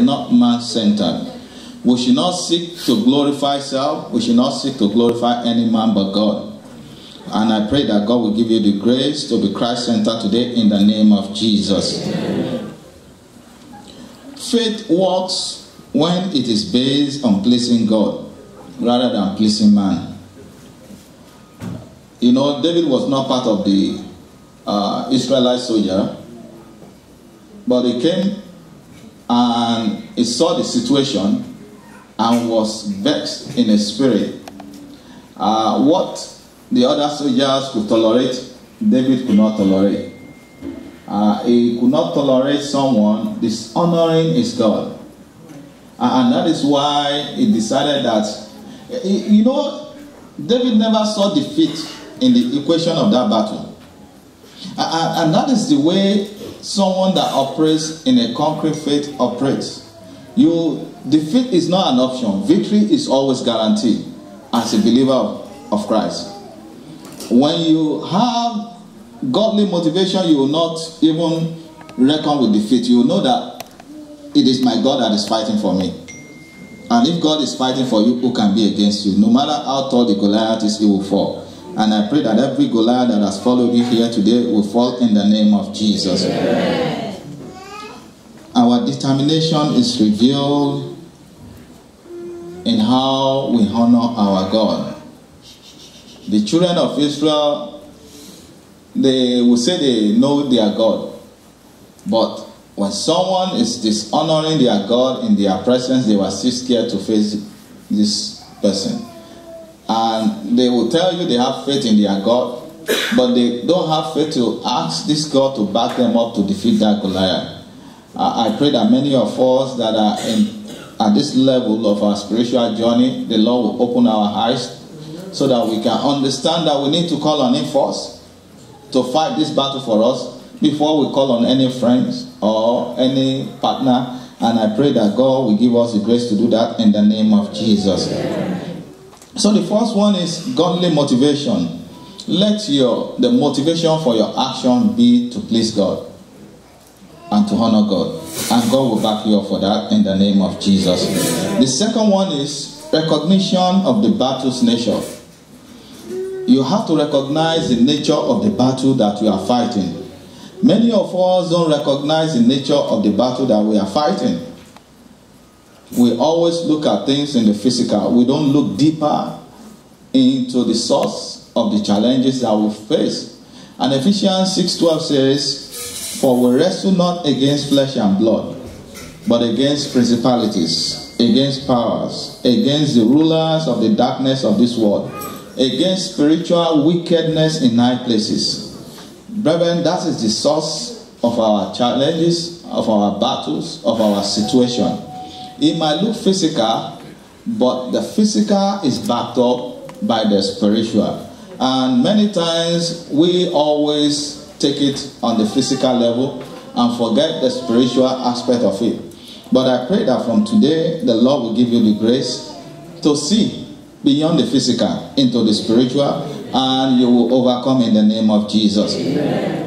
not man-centered. We should not seek to glorify self. We should not seek to glorify any man but God. And I pray that God will give you the grace to be Christ-centered today in the name of Jesus. Faith works when it is based on pleasing God rather than pleasing man. You know, David was not part of the Israelite soldier, but he came and he saw the situation and was vexed in his spirit. What the other soldiers could tolerate, David could not tolerate. He could not tolerate someone dishonoring his God. And that is why he decided that, you know, David never saw defeat in the equation of that battle. And that is the way someone that operates in a concrete faith operates. Defeat is not an option. Victory is always guaranteed as a believer of Christ. When you have godly motivation, you will not even reckon with defeat. You will know that it is my God that is fighting for me. And if God is fighting for you, who can be against you? No matter how tall the Goliath is, he will fall. And I pray that every Goliath that has followed you here today will fall in the name of Jesus. Amen. Our determination is revealed in how we honor our God. The children of Israel, they will say they know their God. But when someone is dishonoring their God in their presence, they were still scared to face this person. And they will tell you they have faith in their God, but they don't have faith to ask this God to back them up to defeat that Goliath. I pray that many of us that are at this level of our spiritual journey, the Lord will open our eyes so that we can understand that we need to call on Him first to fight this battle for us before we call on any friends or any partner. And I pray that God will give us the grace to do that in the name of Jesus. So the first one is godly motivation. Let the motivation for your action be to please God and to honor God. And God will back you up for that in the name of Jesus. The second one is recognition of the battle's nature. You have to recognize the nature of the battle that you are fighting. Many of us don't recognize the nature of the battle that we are fighting. We always look at things in the physical. We don't look deeper into the source of the challenges that we face. And Ephesians 6:12 says, "For we wrestle not against flesh and blood, but against principalities, against powers, against the rulers of the darkness of this world, against spiritual wickedness in high places." Brethren, that is the source of our challenges, of our battles, of our situation. It might look physical, but the physical is backed up by the spiritual. And many times we always take it on the physical level and forget the spiritual aspect of it. But I pray that from today, the Lord will give you the grace to see beyond the physical into the spiritual, and you will overcome in the name of Jesus. Amen.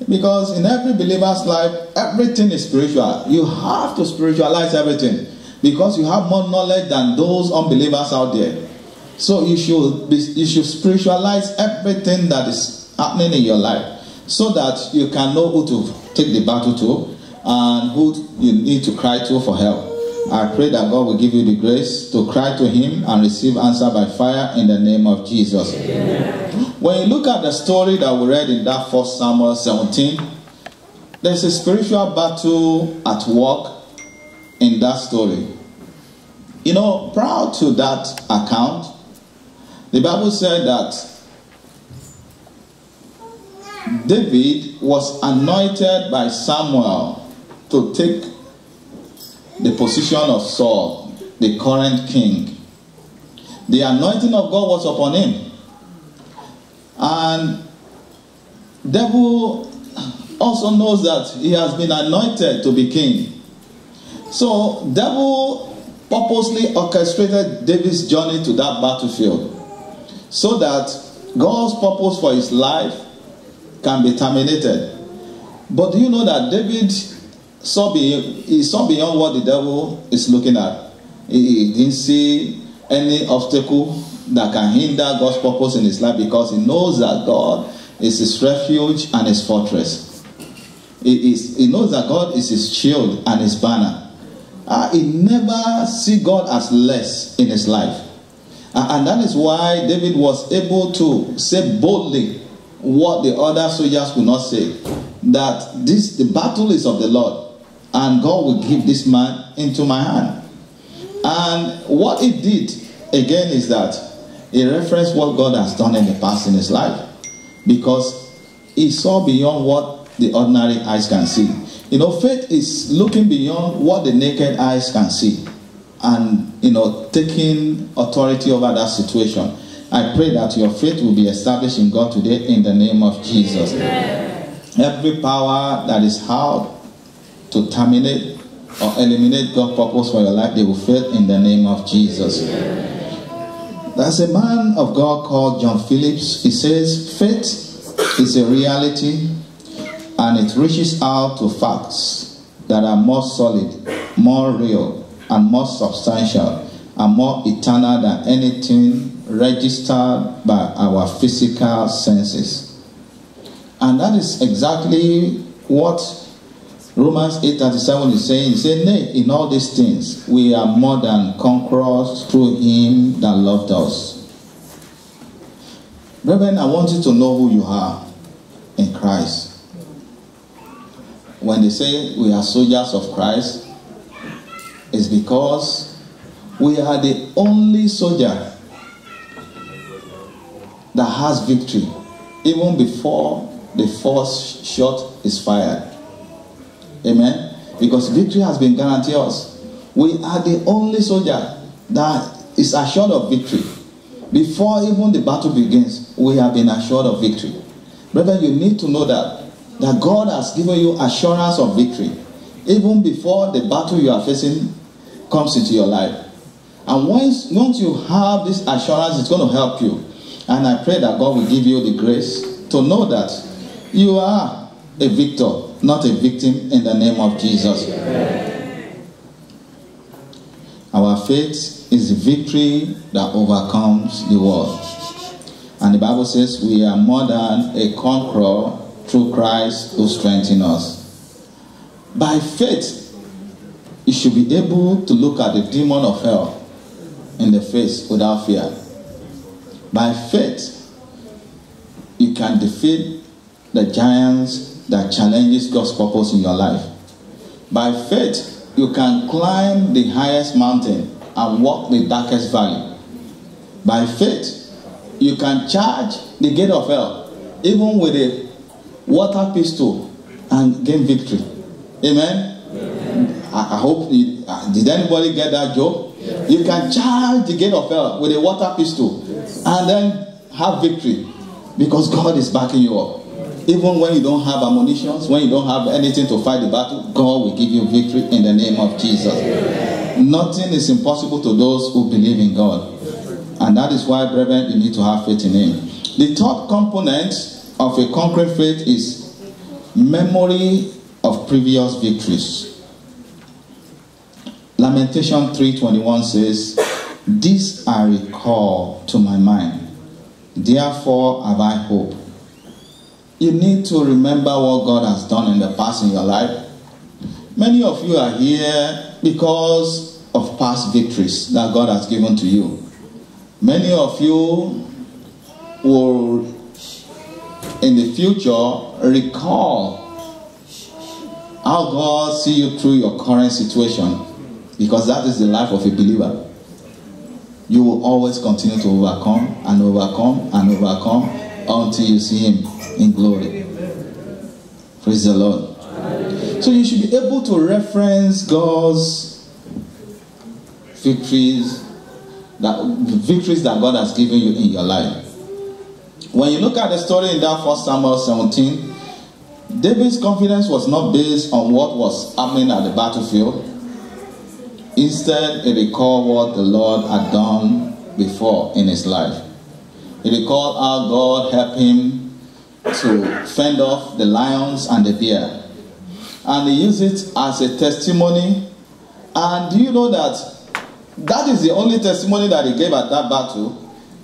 Because in every believer's life, everything is spiritual. You have to spiritualize everything because you have more knowledge than those unbelievers out there. So you should spiritualize everything that is happening in your life so that you can know who to take the battle to and who you need to cry to for help. I pray that God will give you the grace to cry to Him and receive answer by fire in the name of Jesus. Amen. When you look at the story that we read in that 1 Samuel 17, there's a spiritual battle at work in that story. You know, prior to that account, the Bible said that David was anointed by Samuel to take the position of Saul, the current king. The anointing of God was upon him. And devil also knows that he has been anointed to be king. So devil purposely orchestrated David's journey to that battlefield so that God's purpose for his life can be terminated. But do you know that David he saw beyond what the devil is looking at. He didn't see any obstacle that can hinder God's purpose in his life, because he knows that God is his refuge and his fortress. He knows that God is his shield and his banner. He never see God as less in his life. And that is why David was able to say boldly what the other soldiers could not say, that the battle is of the Lord, and God will give this man into my hand. And what he did again is that he referenced what God has done in the past in his life, because he saw beyond what the ordinary eyes can see. You know, faith is looking beyond what the naked eyes can see, and, you know, taking authority over that situation. I pray that your faith will be established in God today in the name of Jesus. Amen. Every power that is out to terminate or eliminate God's purpose for your life, they will fail in the name of Jesus. Amen. There's a man of God called John Phillips. He says, faith is a reality, and it reaches out to facts that are more solid, more real, and more substantial, and more eternal than anything registered by our physical senses. And that is exactly what Romans 8:37 is saying. He said, nay, in all these things we are more than conquerors through him that loved us. Brethren, I want you to know who you are in Christ. When they say we are soldiers of Christ, it's because we are the only soldier that has victory even before the first shot is fired. Amen? Because victory has been guaranteed us. We are the only soldier that is assured of victory. Before even the battle begins, we have been assured of victory. Brother, you need to know that God has given you assurance of victory even before the battle you are facing comes into your life. And once you have this assurance, it's going to help you. And I pray that God will give you the grace to know that you are a victor, not a victim, in the name of Jesus. Amen. Our faith is the victory that overcomes the world. And the Bible says we are more than a conqueror through Christ who strengthens us. By faith, you should be able to look at the demon of hell in the face without fear. By faith, you can defeat the giants that challenges God's purpose in your life. By faith, you can climb the highest mountain and walk the darkest valley. By faith, you can charge the gate of hell, even with a water pistol, and gain victory. Amen? I hope, did anybody get that joke? Yes. You can charge the gate of hell with a water pistol and then have victory, because God is backing you up. Even when you don't have ammunition, when you don't have anything to fight the battle, God will give you victory in the name of Jesus. Yes. Nothing is impossible to those who believe in God. And that is why, brethren, you need to have faith in him. The third component of a conquering faith is memory of previous victories. Lamentation 3:21 says, this I recall to my mind, therefore have I hope. You need to remember what God has done in the past in your life. Many of you are here because of past victories that God has given to you. Many of you will in the future recall how God see you through your current situation, because that is the life of a believer. You will always continue to overcome and overcome and overcome until you see him in glory. Praise the Lord. So you should be able to reference God's victories, the victories that God has given you in your life. When you look at the story in that 1 Samuel 17, David's confidence was not based on what was happening at the battlefield. Instead, he recalled what the Lord had done before in his life. He recalled how God helped him to fend off the lions and the bear. and he used it as a testimony. And do you know that that is the only testimony that he gave at that battle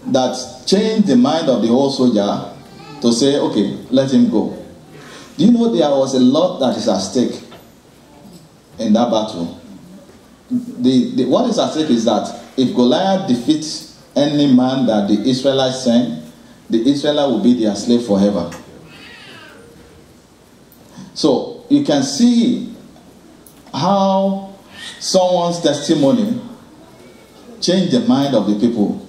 that changed the mind of the whole soldier to say, okay, let him go. Do you know there was a lot that is at stake in that battle? What is at stake is that if Goliath defeats any man that the Israelites send, the Israelite will be their slave forever. So you can see how someone's testimony changed the mind of the people.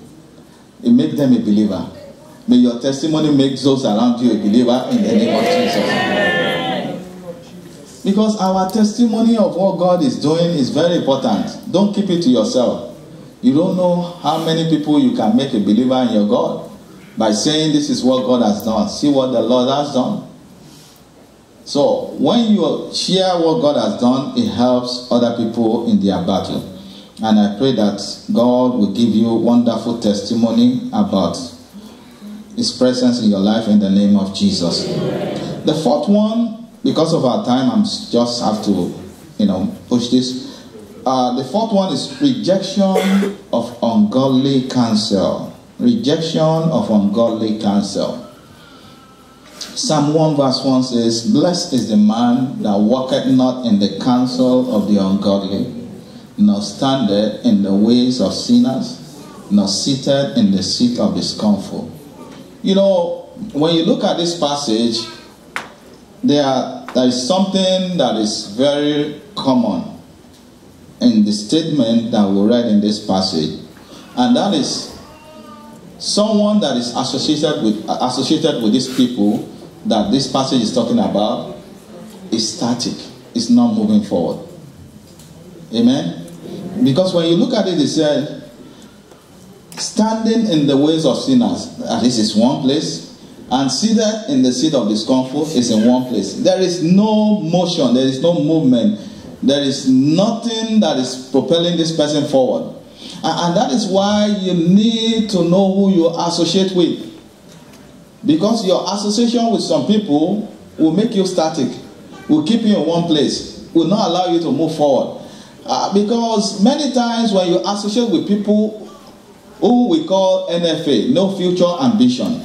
It makes them a believer. May your testimony make those around you a believer in the name of Jesus. Because our testimony of what God is doing is very important. Don't keep it to yourself. You don't know how many people you can make a believer in your God by saying this is what God has done. See what the Lord has done. So when you share what God has done, it helps other people in their battle. And I pray that God will give you wonderful testimony about His presence in your life in the name of Jesus. The fourth one, because of our time, I'm just have to, push this. The fourth one is rejection of ungodly counsel. Rejection of ungodly counsel. Psalm 1 verse 1 says, "Blessed is the man that walketh not in the counsel of the ungodly, nor standeth in the ways of sinners, nor sitteth in the seat of the scornful." When you look at this passage, there is something that is very common in the statement that we read in this passage, and that is someone that is associated with these people that this passage is talking about is static, is not moving forward. Amen. Because when you look at it, it said, standing in the ways of sinners, at least is one place, and seated in the seat of the scornful is in one place. There is no motion, there is no movement, there is nothing that is propelling this person forward. And that is why you need to know who you associate with. Because your association with some people will make you static, will keep you in one place, will not allow you to move forward. Because many times when you associate with people who we call NFA, no future ambition,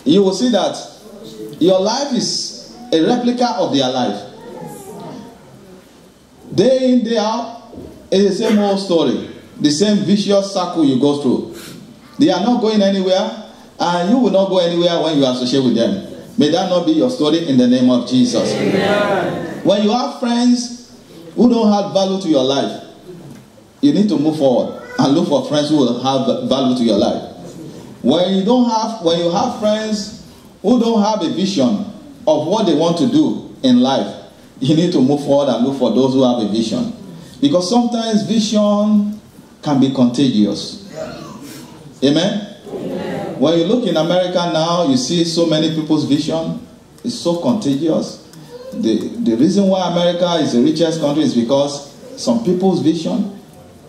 you will see that your life is a replica of their life. Day in, day out, it's the same old story, the same vicious circle you go through. They are not going anywhere, and you will not go anywhere when you associate with them. May that not be your story in the name of Jesus. Amen. When you have friends who don't have value to your life, you need to move forward and look for friends who will have value to your life. When you have friends who don't have a vision of what they want to do in life, you need to move forward and look for those who have a vision. Because sometimes vision can be contagious. Amen? Amen. When you look in America now, you see so many people's vision is so contagious. The reason why America is the richest country is because some people's vision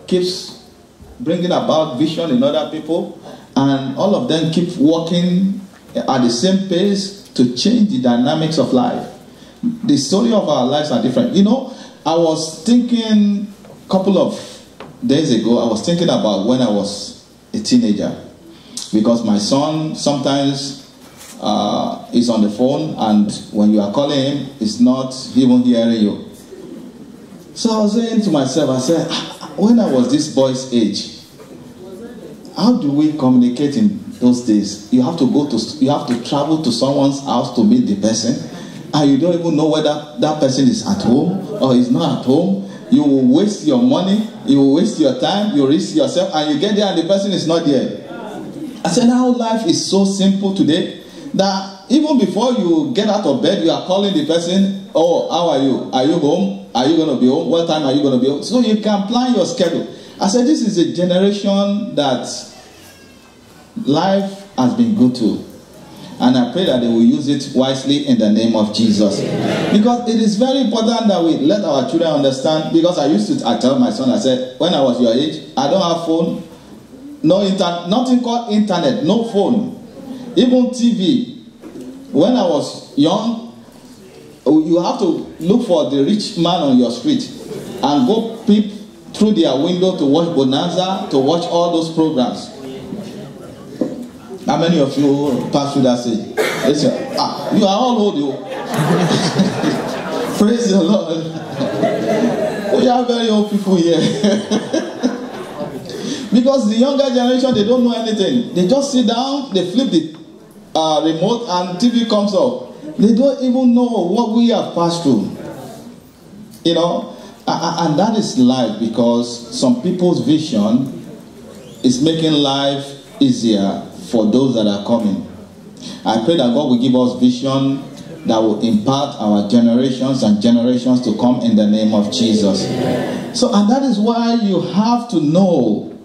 keeps bringing about vision in other people, and all of them keep working at the same pace to change the dynamics of life. The story of our lives are different. I was thinking a couple of days ago, I was thinking about when I was a teenager, because my son sometimes is on the phone, and when you are calling him, he's not even hearing you. So I was saying to myself, I said, when I was this boy's age, how do we communicate in those days? You have to travel to someone's house to meet the person, and you don't even know whether that person is at home or is not at home. You will waste your money, you will waste your time, you risk yourself, and you get there and the person is not there. I said, how life is so simple today that even before you get out of bed, you are calling the person, "Oh, how are you? Are you home? Are you going to be home? What time are you going to be home?" So you can plan your schedule. I said, this is a generation that life has been good to. And I pray that they will use it wisely in the name of Jesus. Amen. Because it is very important that we let our children understand. Because I tell my son, I said, when I was your age, I don't have phone, nothing called internet, no phone, even TV. When I was young, You have to look for the rich man on your street and go peep through their window to watch Bonanza, to watch all those programs. How many of you pass through that stage? Listen, you are all old, you. Praise the Lord. We are very old people here. Because the younger generation, they don't know anything. They just sit down, they flip the remote, and TV comes up. They don't even know what we have passed through. You know, and that is life, because some people's vision is making life easier for those that are coming. I pray that God will give us vision that will impact our generations and generations to come in the name of Jesus. So, and that is why you have to know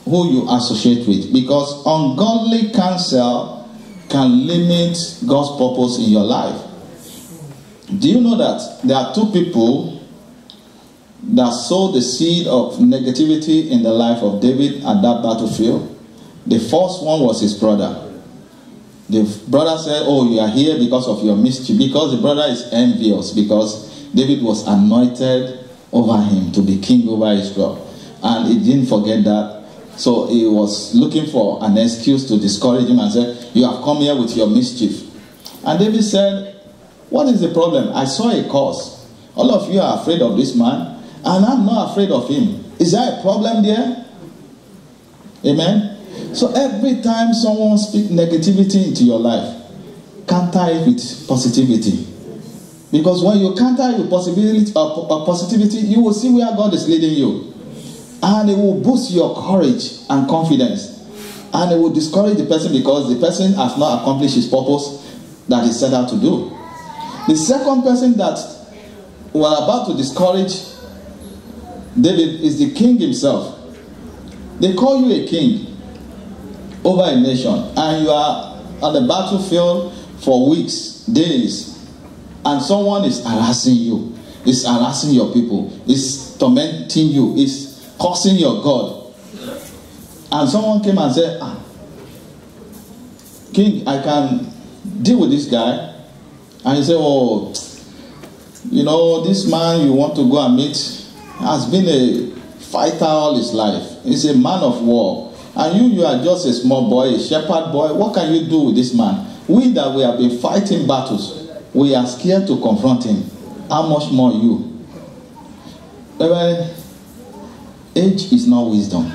who you associate with, because ungodly counsel can limit God's purpose in your life. Do you know that there are two people that sowed the seed of negativity in the life of David at that battlefield? The first one was his brother. The brother said, oh, you are here because of your mischief, because the brother is envious, because David was anointed over him to be king over Israel, and he didn't forget that. So he was looking for an excuse to discourage him and said, you have come here with your mischief. And David said, what is the problem? I saw a cause. All of you are afraid of this man, and I'm not afraid of him. Is there a problem there? Amen? So every time someone speaks negativity into your life, counter it with positivity. Because when you counter it with positivity, you will see where God is leading you. And it will boost your courage and confidence. And it will discourage the person, because the person has not accomplished his purpose that he set out to do. The second person that we're about to discourage David is the king himself. They call you a king over a nation, and you are on the battlefield for weeks, days, and someone is harassing you, is harassing your people, is tormenting you, is cursing your God. And someone came and said, King, I can deal with this guy. And he said, oh, you know, this man you want to go and meet has been a fighter all his life. He's a man of war. And you are just a small boy, a shepherd boy. What can you do with this man? We that we have been fighting battles, we are scared to confront him. How much more you? Age is not wisdom.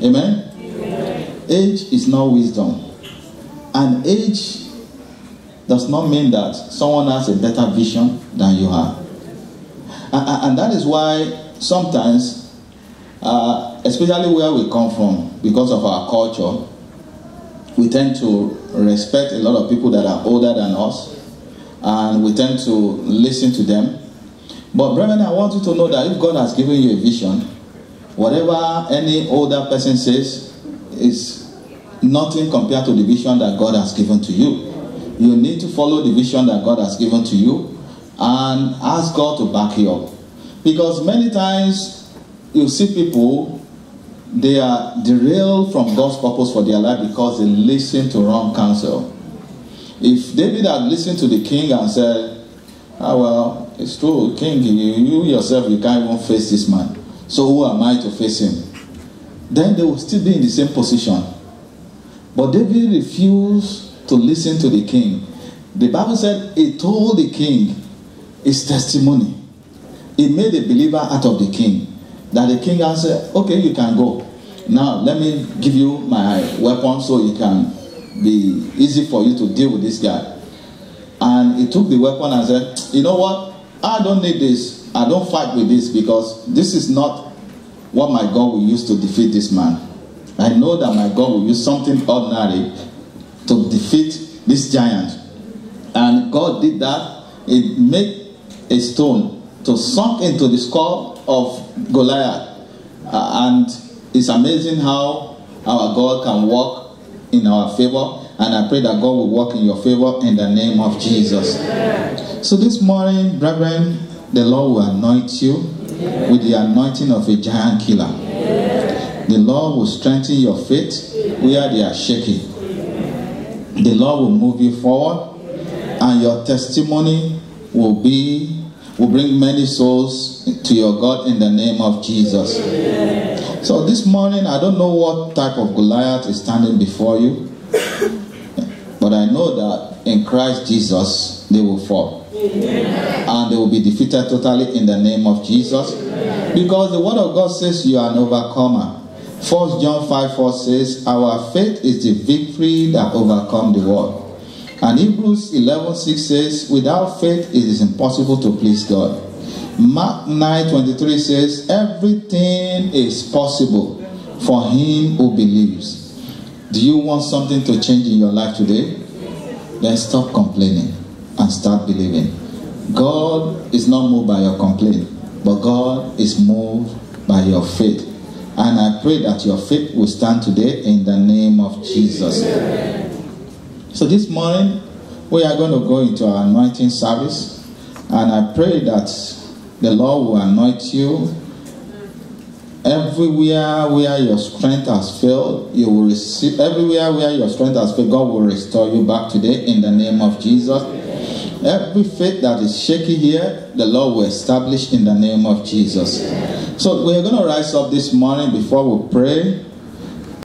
Amen? Age is not wisdom. And age does not mean that someone has a better vision than you have. And that is why sometimes, especially where we come from, because of our culture, we tend to respect a lot of people that are older than us, and we tend to listen to them. But brethren, I want you to know that if God has given you a vision, whatever any older person says is nothing compared to the vision that God has given to you. You need to follow the vision that God has given to you and ask God to back you up. Because many times you see people, they are derailed from God's purpose for their life because they listen to wrong counsel. If David had listened to the king and said, well, it's true, king, you yourself, you can't even face this man, so who am I to face him? Then they will still be in the same position. But David refused to listen to the king. The Bible said he told the king his testimony. He made a believer out of the king. That the king answered, okay, you can go. Now, let me give you my weapon so it can be easy for you to deal with this guy. And he took the weapon and said, you know what? I don't need this. I don't fight with this, because this is not what my God will use to defeat this man. I know that my God will use something ordinary to defeat this giant. And God did that. It made a stone to sunk into the skull of Goliath. And it's amazing how our God can work in our favor. And I pray that God will work in your favor in the name of Jesus. So this morning, brethren, the Lord will anoint you with the anointing of a giant killer. The Lord will strengthen your faith where they are shaking. The Lord will move you forward. And your testimony will bring many souls to your God in the name of Jesus. So this morning, I don't know what type of Goliath is standing before you, but I know that in Christ Jesus, they will fall. And they will be defeated totally in the name of Jesus. Because the word of God says you are an overcomer. 1 John 5:4 says, our faith is the victory that overcomes the world. And Hebrews 11:6 says, without faith it is impossible to please God. Mark 9:23 says, everything is possible for him who believes. Do you want something to change in your life today? Then stop complaining and start believing. God is not moved by your complaint, but God is moved by your faith. And I pray that your faith will stand today in the name of Jesus. So this morning, we are going to go into our anointing service. And I pray that the Lord will anoint you. Everywhere where your strength has failed, you will receive. Everywhere where your strength has failed, God will restore you back today in the name of Jesus. Every faith that is shaky here, the Lord will establish in the name of Jesus. So we're going to rise up this morning before we pray.